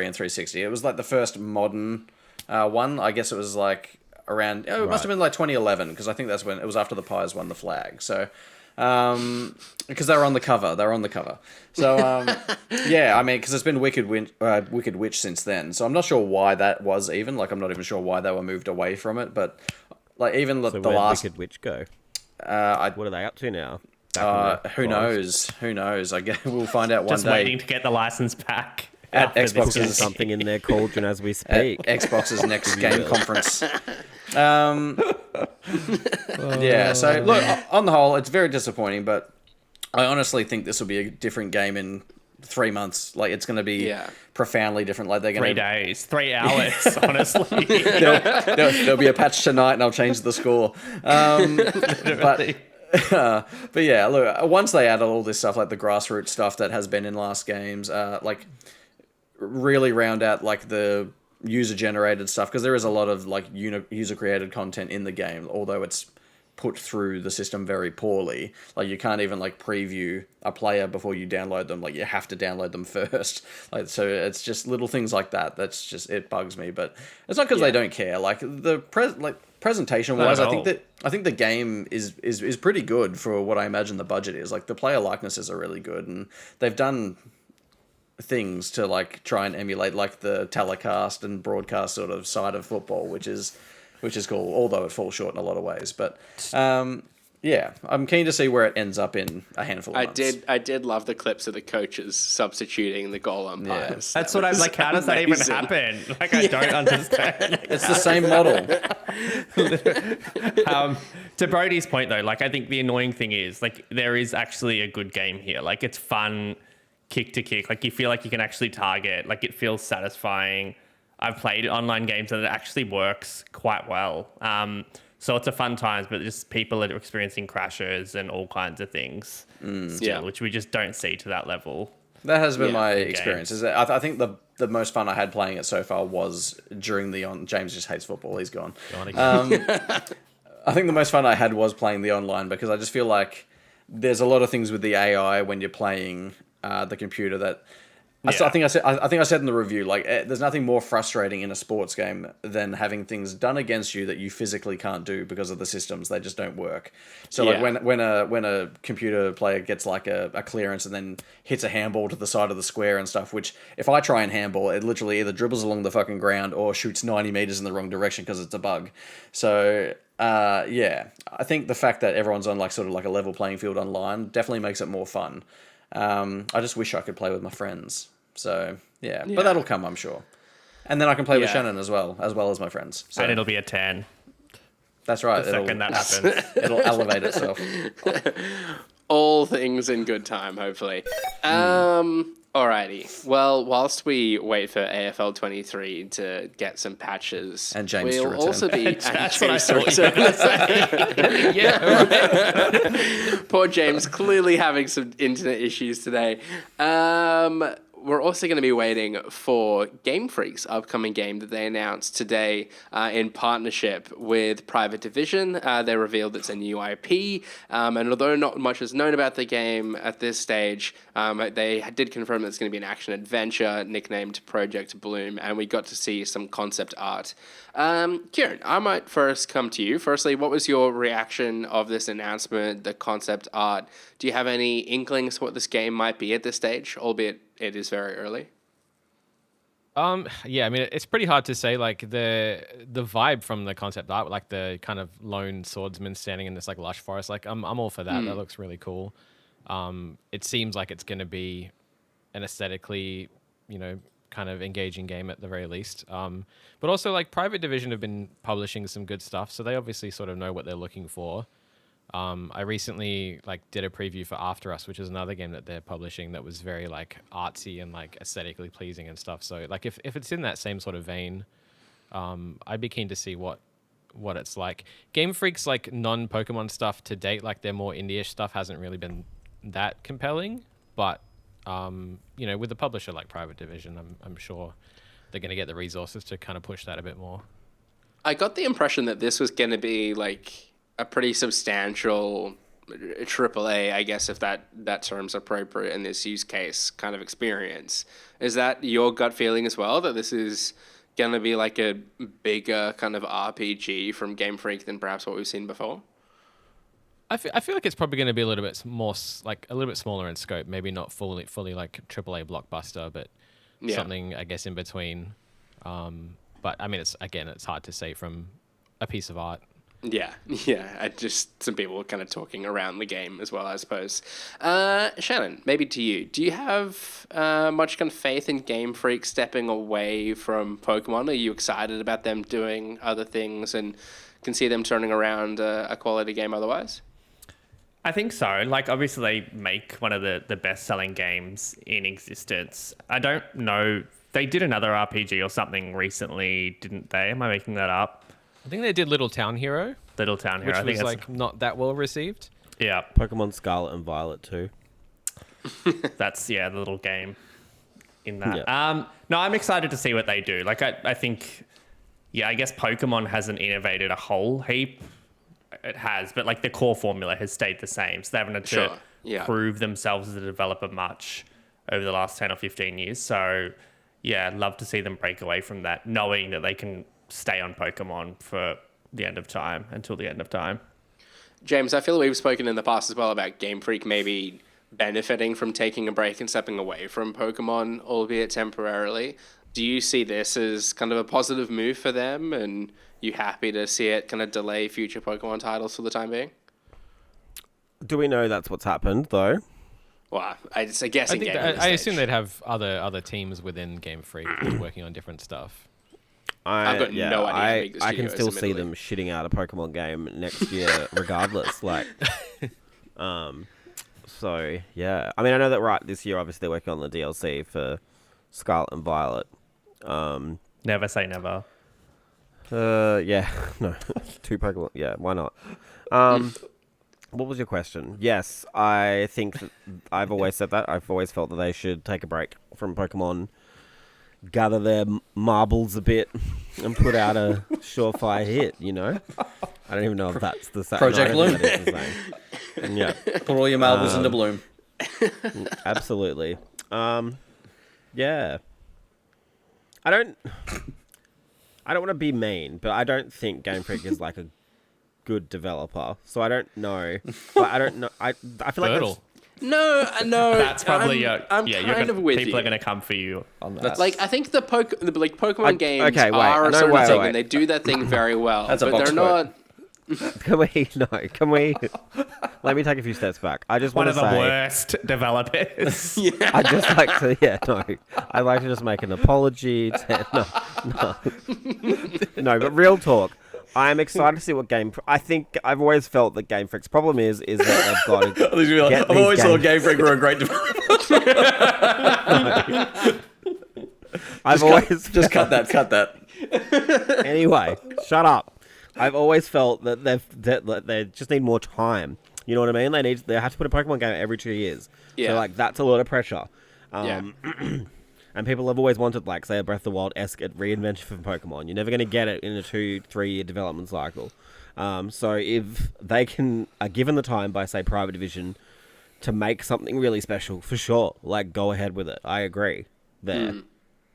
and 360. It was like the first modern one. I guess it was like around. It must have been like 2011 because I think that's when it was after the Pies won the flag. So, because they were on the cover. So, I mean, because it's been Wicked Witch since then. So I'm not sure why that was even. Like, I'm not even sure why they were moved away from it. But like even the last
Wicked Witch go. What are they up to now?
Who knows? Who knows? I guess we'll find out one
Just
day.
waiting to get the license back.
At
after this
Xbox's-
game.
Something in their cauldron as we
At
speak.
Xbox's next game conference. Yeah, so look, on the whole, it's very disappointing, but I honestly think this will be a different game in 3 months. Like, it's going to be profoundly different. Like, they're going
3 days, 3 hours, honestly.
there'll be a patch tonight, and I'll change the score. But yeah, look, once they add all this stuff, like the grassroots stuff that has been in last games, like really round out like the user generated stuff, because there is a lot of like user created content in the game, although it's put through the system very poorly. Like, you can't even like preview a player before you download them. Like, you have to download them first. Like, so it's just little things like that. That's just, it bugs me. But it's not because they don't care. Like, the presentation wise, I think the game is pretty good for what I imagine the budget is. Like, the player likenesses are really good, and they've done things to like try and emulate like the telecast and broadcast sort of side of football, which is cool, although it falls short in a lot of ways. But yeah, I'm keen to see where it ends up in a handful of months.
I did love the clips of the coaches substituting the goal umpires.
That's what I'm like, how does that even happen? Like, I don't understand.
It's the same model.
To Brodie's point, though, like, I think the annoying thing is, like, there is actually a good game here. Like, it's fun kick to kick. Like, you feel like you can actually target. Like, it feels satisfying. I've played online games and it actually works quite well. So it's a fun times, but just people are experiencing crashes and all kinds of things still, which we just don't see to that level.
That has been my experience. Is that I think the most fun I had playing it so far was during the James just hates football. He's gone. I think the most fun I had was playing the online, because I just feel like there's a lot of things with the AI when you're playing the computer that. I think I said in the review, like, there's nothing more frustrating in a sports game than having things done against you that you physically can't do because of the systems. They just don't work. So like when a computer player gets like a clearance and then hits a handball to the side of the square and stuff, which if I try and handball, it literally either dribbles along the fucking ground or shoots 90 meters in the wrong direction because it's a bug. So I think the fact that everyone's on like sort of like a level playing field online definitely makes it more fun. I just wish I could play with my friends. So, yeah. But that'll come, I'm sure. And then I can play with Shannon as well as my friends. So,
and it'll be a 10.
That's right.
The second that happens.
It'll elevate itself.
All things in good time, hopefully. Alrighty. Well, whilst we wait for AFL 23 to get some patches,
and James to
we'll
return.
also be
That's what I thought you were going to say. Yeah, right.
Poor James, clearly having some internet issues today. We're also going to be waiting for Game Freak's upcoming game that they announced today in partnership with Private Division. They revealed it's a new IP, and although not much is known about the game at this stage, they did confirm that it's going to be an action-adventure nicknamed Project Bloom, and we got to see some concept art. Kieran, I might first come to you. Firstly, what was your reaction of this announcement, the concept art? Do you have any inklings what this game might be at this stage, albeit it is very early?
Yeah, I mean, it's pretty hard to say. Like the vibe from the concept art, like the kind of lone swordsman standing in this like lush forest. Like I'm all for that. That looks really cool. It seems like it's going to be an aesthetically, kind of engaging game at the very least. But also like Private Division have been publishing some good stuff, so they obviously sort of know what they're looking for. I recently like did a preview for After Us, which is another game that they're publishing that was very like artsy and like aesthetically pleasing and stuff. So like if it's in that same sort of vein, I'd be keen to see what it's like. Game Freak's like non-Pokemon stuff to date, like their more indie-ish stuff hasn't really been that compelling. But with a publisher like Private Division, I'm sure they're going to get the resources to kind of push that a bit more.
I got the impression that this was going to be like a pretty substantial AAA, I guess, if that term's appropriate in this use case kind of experience. Is that your gut feeling as well, that this is going to be like a bigger kind of RPG from Game Freak than perhaps what we've seen before?
I feel like it's probably going to be a little bit more, like a little bit smaller in scope. Maybe not fully like AAA blockbuster, but something I guess in between. But I mean, it's hard to say from a piece of art.
Yeah, some people were kind of talking around the game as well, I suppose. Shannon, maybe to you. Do you have much kind of faith in Game Freak stepping away from Pokemon? Are you excited about them doing other things and can see them turning around a quality game otherwise?
I think so. Like, obviously, they make one of the best-selling games in existence. I don't know. They did another RPG or something recently, didn't they? Am I making that up?
I think they did Little Town Hero.
Little Town Hero.
Which
I think
was like not that well received.
Yeah.
Pokemon Scarlet and Violet too.
That's, the little game in that.
Yeah.
No, I'm excited to see what they do. Like, I think, I guess Pokemon hasn't innovated a whole heap. It has, but like the core formula has stayed the same. So they haven't had to prove themselves as a developer much over the last 10 or 15 years. So, I'd love to see them break away from that, knowing that they can stay on Pokemon for the end of time, until the end of time.
James, I feel we've spoken in the past as well about Game Freak maybe benefiting from taking a break and stepping away from Pokemon, albeit temporarily. Do you see this as kind of a positive move for them, and you happy to see it kind of delay future Pokemon titles for the time being?
Do we know that's what's happened, though?
Well, I guess
I assume they'd have other teams within Game Freak working on different stuff.
I've got no idea how big the
I can
studio is,
still see them shitting out a Pokemon game next year, regardless. Like, so yeah. I mean, I know that this year, obviously, they're working on the DLC for Scarlet and Violet.
Never say never.
Yeah, no, 2 Pokemon. Yeah, why not? What was your question? Yes, I think that I've always said that. I've always felt that they should take a break from Pokemon, gather their marbles a bit, and put out a surefire hit, you know? I don't even know if that's the same.
Project Bloom.
Yeah.
Put all your marbles into bloom.
Absolutely. Yeah. I don't want to be mean, but I don't think Game Freak is like a good developer. So I don't know. But I don't know. I feel like that's...
No.
That's probably
I'm kind of with you.
People are going to come for you on that.
Like, I think the Pokemon games
okay, wait,
are a
no,
sort of
wait,
thing,
wait.
and they do that thing very well.
That's a
but
box
they're
quote.
not.
Can we let me take a few steps back. I just
One
want
of
to
the
say,
worst developers.
I just like to, I'd like to just make an apology. No, but real talk. I'm excited to see what I think I've always felt that Game Freak's problem is that they've got to.
I've always thought Game Freak were a great developer. Just cut that.
Anyway, shut up. I've always felt that they just need more time. You know what I mean? They have to put a Pokemon game every 2 years.
Yeah.
So like that's a lot of pressure.
Yeah.
And people have always wanted, like, say, a Breath of the Wild-esque reinvention for Pokemon. You're never going to get it in a 2-3 year development cycle. So if they are given the time by, say, Private Division to make something really special, for sure, like, go ahead with it. I agree there.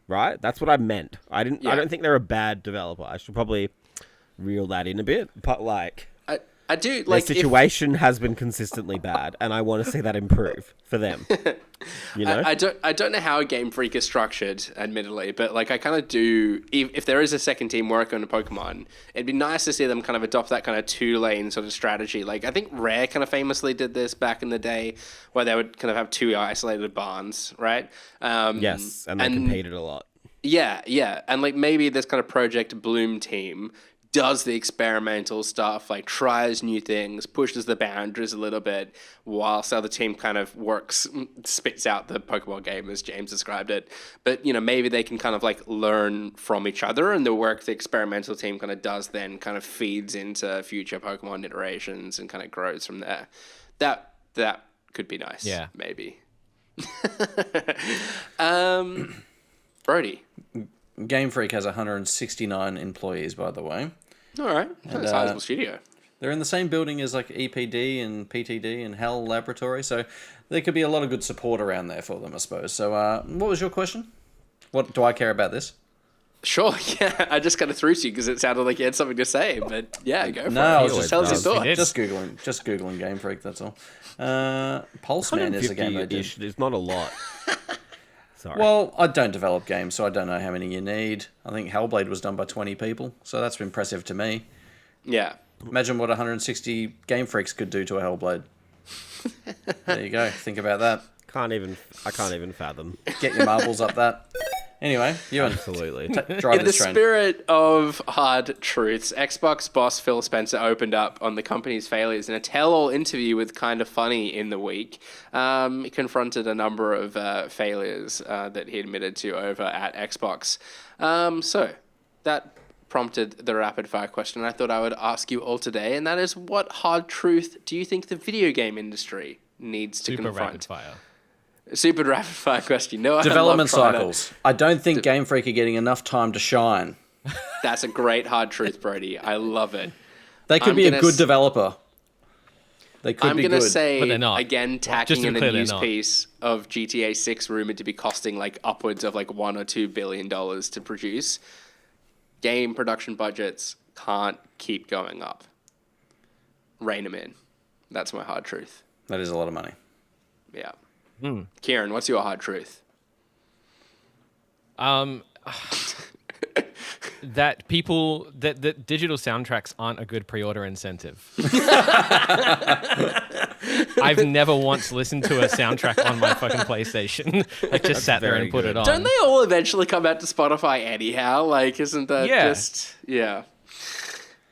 Right? That's what I meant. I don't think they're a bad developer. I should probably reel that in a bit. But, like...
I do
like the situation has been consistently bad, and I want to see that improve for them. You know,
I don't know how a Game Freak is structured, admittedly, but like I kind of do. If there is a second team working on a Pokemon, it'd be nice to see them kind of adopt that kind of 2-lane sort of strategy. Like I think Rare kind of famously did this back in the day, where they would kind of have 2 isolated barns, right?
Yes, and they competed a lot.
Yeah, and like maybe this kind of Project Bloom team does the experimental stuff, like tries new things, pushes the boundaries a little bit, whilst the other team kind of spits out the Pokemon game as James described it. But, you know, maybe they can kind of like learn from each other, and the work the experimental team kind of does then kind of feeds into future Pokemon iterations and kind of grows from there. That could be nice.
Yeah.
Maybe. Brodie.
Game Freak has 169 employees, by the way.
All right. That's a sizable studio.
They're in the same building as like EPD and PTD and HAL Laboratory, so there could be a lot of good support around there for them, I suppose. So what was your question? What do I care about this?
Sure, yeah. I just kind of threw to you because it sounded like you had something to say, but yeah, go for it.
No, I was just
tell us your thoughts.
Just Googling Game Freak, that's all. Pulse Man is a game I did.
It's not a lot. Sorry.
Well, I don't develop games, so I don't know how many you need. I think Hellblade was done by 20 people, so that's impressive to me.
Yeah.
Imagine what 160 Game Freaks could do to a Hellblade. There you go. Think about that.
I can't even fathom.
Get your marbles up that. Anyway, Ewan,
Absolutely.
drive
In the
this train.
spirit of hard truths, Xbox boss Phil Spencer opened up on the company's failures in a tell-all interview with Kinda Funny in the week. He confronted a number of failures that he admitted to over at Xbox. So that prompted the rapid-fire question I thought I would ask you all today, and that is, what hard truth do you think the video game industry needs to
Super
confront?
rapid fire.
Super rapid-fire question. No,
Development
I love trying to-
cycles. I don't think Game Freak are getting enough time to shine.
That's a great hard truth, Brodie. I love it.
They could
I'm
be a
gonna
good developer. They could
I'm
be
going to
good.
say,
But they're not.
again,
Just
tacking
to be
in a
clear, they're
news
not.
piece of GTA 6 rumored to be costing like upwards of like $1 or $2 billion to produce. Game production budgets can't keep going up. Rein them in. That's my hard truth.
That is a lot of money.
Yeah. Kieran, what's your hard truth?
That people that digital soundtracks aren't a good pre-order incentive. I've never once listened to a soundtrack on my fucking PlayStation. I just sat there
very
and put
good.
it on.
Don't they all eventually come out to Spotify anyhow? Like, isn't that
Yeah.
just... Yeah.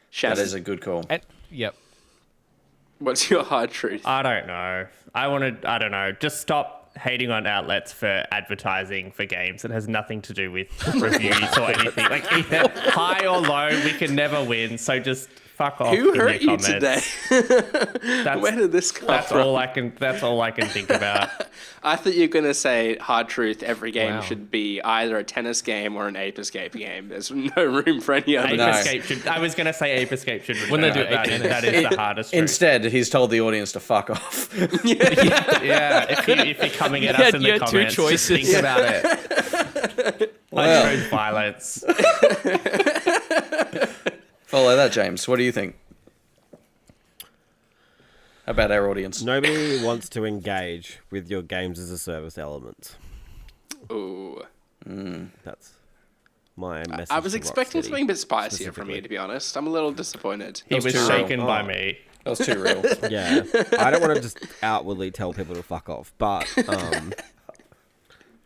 Shannon,
That is a good call.
Yep.
what's your hard truth?
I don't know. I don't know. Just stop hating on outlets for advertising for games that has nothing to do with reviews or anything. Like, either high or low, we can never win. So just fuck off.
Who
in
hurt
your
you
comments.
today?
That's,
Where did this come
that's
from?
all I can. That's all I can think about.
I thought you were going to say hard truth. Every game
Wow.
should be either a tennis game or an Ape Escape game. There's no room for any other.
Ape
No.
Escape should. I was going to say Ape Escape should.
When they do
return.
Ape
that is the hardest. truth.
Instead, he's told the audience to fuck off.
Yeah, if you're coming at us in
you
the
had two
comments, just think
choices.
about it.
Well.
Like violence.
Follow that, James. What do you think about our audience?
Nobody wants to engage with your games as a service element.
Ooh.
That's my message.
I was
to
expecting
Rocksteady.
something a bit spicier from
specifically.
you, to be honest. I'm a little disappointed.
He was
too real.
shaken by
Oh.
me.
That was too real.
Yeah, I don't want to just outwardly tell people to fuck off, but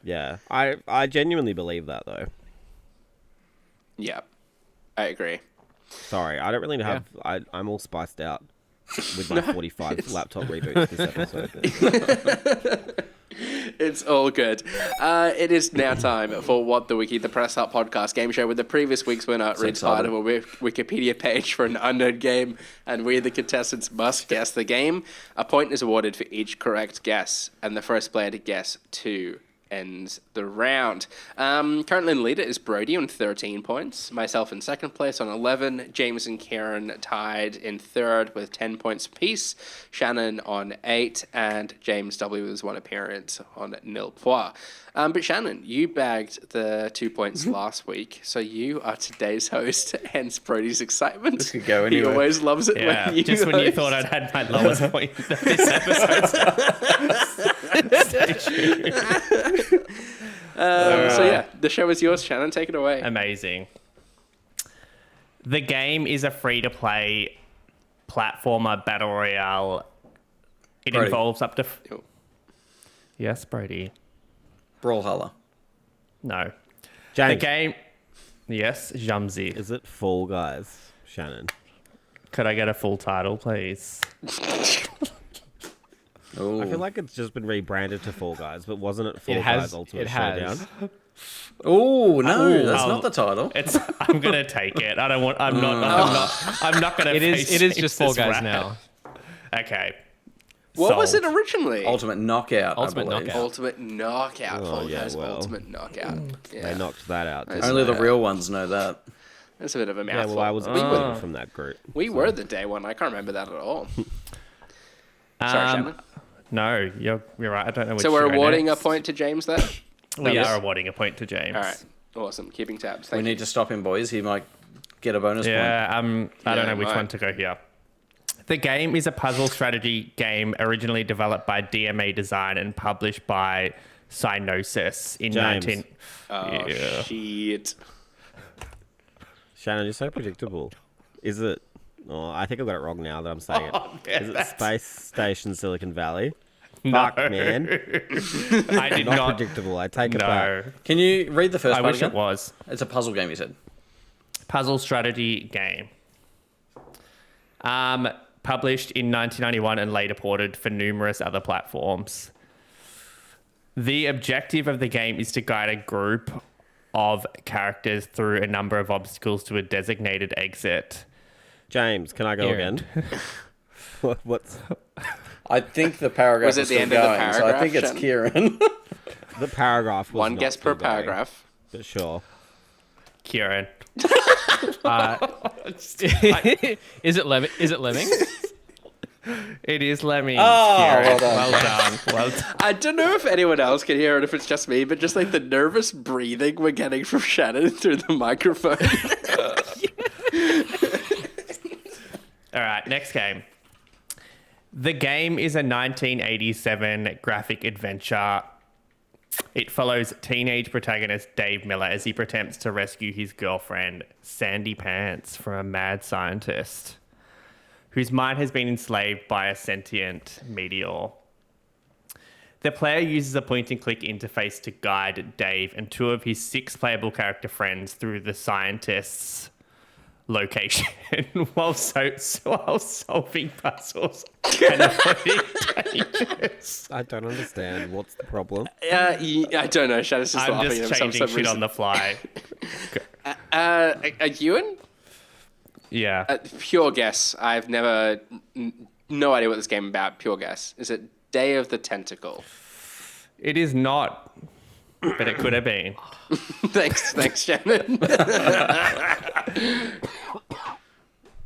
yeah, I genuinely believe that though.
Yeah, I agree.
Sorry, I don't really have. I'm all spiced out with my 45 laptop reboots this episode.
It's all good. It is now time for What the Wiki, the Press Up podcast game show, where the previous week's winner reads part of a Wikipedia page for an unknown game, and we, the contestants, must guess the game. A point is awarded for each correct guess, and the first player to guess two ends the round. Currently in the leader is Brodie on 13 points, myself in second place on 11, James and Kieran tied in third with 10 points apiece, Shannon on 8, and James W. with one appearance on nil points. But Shannon, you bagged the 2 points last week, so you are today's host, hence Brodie's excitement.
This could go
He
anywhere.
always loves it
Yeah,
when you
just when you
host.
thought I'd had my lowest point of this episode.
So yeah, the show is yours, Shannon. Take it away.
Amazing. The game is a free-to-play platformer battle royale. It
Brodie.
involves up to...
Oh.
Yes, Brodie.
Brawlhalla.
No. The
James,
game... Yes, Jamzi.
is it Fall Guys, Shannon?
Could I get a full title, please?
Ooh.
I feel like it's just been rebranded to Fall Guys, but wasn't it Fall
It has-
Guys Ultimate
it has.
Showdown?
Ooh, no, that's
Oh.
not the title.
It's. I'm gonna take it. I don't want. I'm not gonna.
It is.
face
It is just Fall
this
Guys
rat.
now.
Okay.
What was it
Sold.
originally?
Ultimate Knockout.
Ultimate
I believe.
Knockout.
Ultimate Knockout.
Oh,
Fall
yeah,
Guys
well.
Ultimate Knockout. Yeah.
They knocked that out. didn't
Only
they?
the real ones know that.
That's a bit of a
Yeah,
mouthful.
well, I was excluded from that group.
we were the day one. I can't remember that at all. Sorry, Shannon.
No, you're right. I don't know. Which
So we're
to go
awarding
next.
a point to James there?
We
Yes.
are awarding a point to James.
All right. Awesome. Keeping tabs.
We
Thank you.
need to stop him, boys. He might get a bonus point.
Yeah. I don't
Yeah,
know which
right.
one to go here. The game is a puzzle strategy game originally developed by DMA Design and published by Cynosis in
James.
19.
Oh,
Yeah.
shit.
Shannon, you're so predictable. Is it Oh, I think I got it wrong now that I'm saying
Oh,
it.
yeah,
Is it
that's-
Space Station Silicon Valley?
No.
Fuck, man.
I did
Not
not.
predictable. I take it back.
No.
Can you read the first
I
part
wish
again?
it was.
It's a puzzle game, you said.
Puzzle strategy game. Published in 1991 and later ported for numerous other platforms. The objective of the game is to guide a group of characters through a number of obstacles to a designated exit.
James, can I go
Kieran.
again? What's
I think the paragraph
Was it
is
the
still
end of the
going, so I think it's
paragraph,
Kieran.
the paragraph? Was
One
not
guess per
still going,
paragraph.
but sure.
Kieran.
Is it Lemming? Is it Lemming?
It is Lemmings.
Oh,
Kieran.
well done.
Well done.
I don't know if anyone else can hear it, if it's just me, but just like the nervous breathing we're getting from Shannon through the microphone.
All right, next game. The game is a 1987 graphic adventure. It follows teenage protagonist Dave Miller as he attempts to rescue his girlfriend, Sandy Pants, from a mad scientist whose mind has been enslaved by a sentient meteor. The player uses a point-and-click interface to guide Dave and two of his 6 playable character friends through the scientist's location while solving puzzles and avoiding dangers.
I don't understand. What's the problem?
I don't know. Shannon's just
I'm
laughing
just
at him for
changing
some
shit on
reason.
the fly.
Ewan?
Yeah.
Pure guess. I've never... no idea what this game is about. Pure guess. Is it Day of the Tentacle?
It is not, but it could have been.
Thanks, Shannon.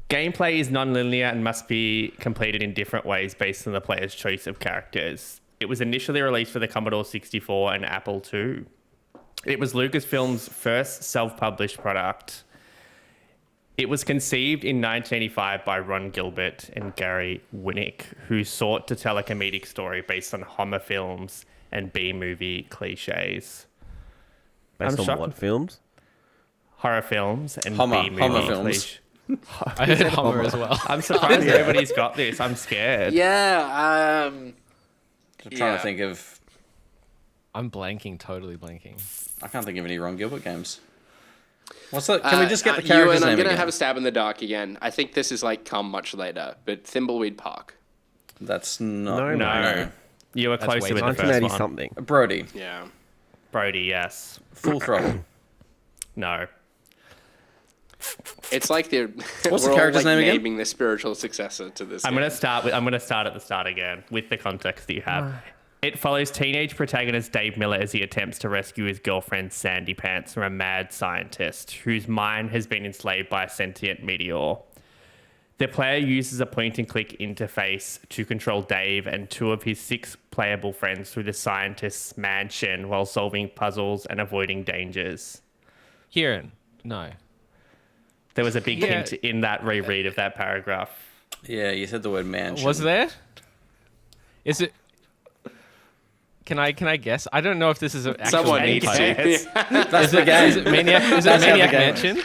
Gameplay is non-linear and must be completed in different ways based on the player's choice of characters. It was initially released for the Commodore 64 and Apple II. It was Lucasfilm's first self-published product. It was conceived in 1985 by Ron Gilbert and Gary Winnick, who sought to tell a comedic story based on Homer films and B-movie cliches.
Based on
shocked.
what films?
Horror films and
Homer
B-movie
films.
cliches.
I heard Homer as well.
I'm surprised nobody's got this. I'm scared.
Yeah,
I'm trying to think of...
I'm blanking, totally blanking.
I can't think of any Ron Gilbert games. What's that? Can we just get the character's
Ewan,
name
I'm going to
again?
have a stab in the dark again. I think this is like come much later, but Thimbleweed Park.
That's not...
No. You were closer
way
with the first
1980
one.
something.
Brodie.
Yeah.
Brodie, yes.
Full Throttle.
No.
It's like they're
What's the
we're all,
character's
like,
name again?
naming the spiritual successor to this.
I'm
game.
going to start at the start again with the context that you have. It follows teenage protagonist Dave Miller as he attempts to rescue his girlfriend Sandy Pants from a mad scientist whose mind has been enslaved by a sentient meteor. The player uses a point-and-click interface to control Dave and two of his 6 playable friends through the scientist's mansion while solving puzzles and avoiding dangers.
Kieran. No.
There was a big
Yeah.
hint in that reread of that paragraph.
Yeah, you said the word mansion.
Was there? Is it? Can I guess? I don't know if this is an actual
Someone
game
needs
title.
to.
That's the game.
Is it Maniac? Is it
That's how the
Maniac
game
Mansion?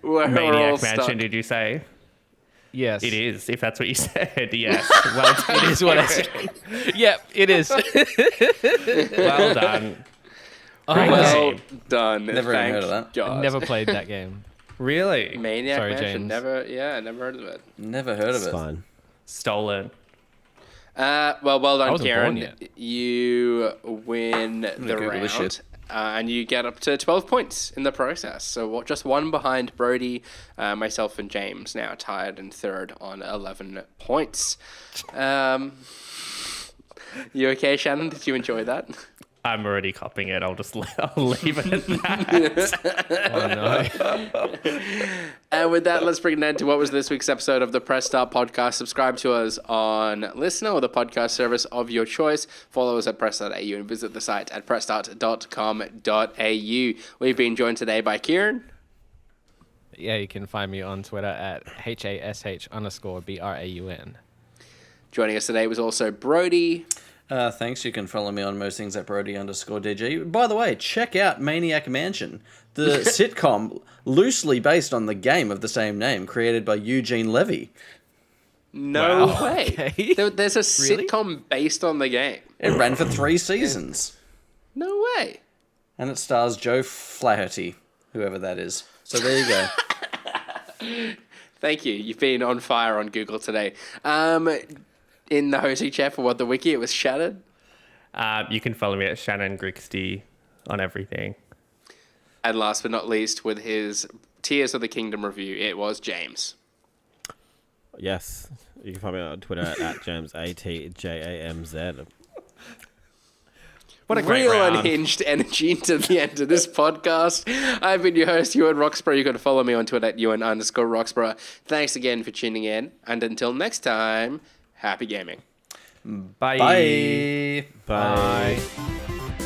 We're all
Maniac
stuck.
Mansion, did you say?
Yes.
It is, if that's what you said. Yes. Well done.
It is what I said. Yep, it is.
Well done.
Great
Well
game.
done.
Never even
Thank
heard of that.
God.
Never played that game.
Really?
Maniac
Sorry,
Mansion.
James.
Never heard of it.
Never heard of
It's
it.
fine.
Stolen.
Well done,
wasn't born
Kieran.
yet.
You win the
Google this
round.
shit.
And you get up to 12 points in the process. So just one behind Brodie, myself, and James now tied in third on 11 points. You okay, Shannon? Did you enjoy that?
I'm already copying it. I'll leave it at that.
Oh no.
And with that, let's bring an end to what was this week's episode of the Press Start Podcast. Subscribe to us on Listener or the podcast service of your choice. Follow us at press.au and visit the site at pressstart.com.au. We've been joined today by Kieran.
Yeah, you can find me on Twitter at HASH_BRAUN.
Joining us today was also Brodie.
Thanks. You can follow me on most things at Brodie_DG. By the way, check out Maniac Mansion, the sitcom loosely based on the game of the same name, created by Eugene Levy.
No
Wow.
way.
Okay.
There's a
Really?
sitcom based on the game.
It ran for 3 seasons.
No way.
And it stars Joe Flaherty, whoever that is. So there you go.
Thank you. You've been on fire on Google today. In the hosting chat for What the Wiki, it was Shattered.
You can follow me at Shannon Grixty on everything.
And last but not least, with his Tears of the Kingdom review, it was James.
Yes. You can find me on Twitter at James ATJAMZ.
What a great
Real
round.
unhinged energy into the end of this podcast. I've been your host, Ewan Roxborough. You can follow me on Twitter at Ewan_Roxborough. Thanks again for tuning in. And until next time, happy gaming.
Bye.
Bye.
Bye.
Bye.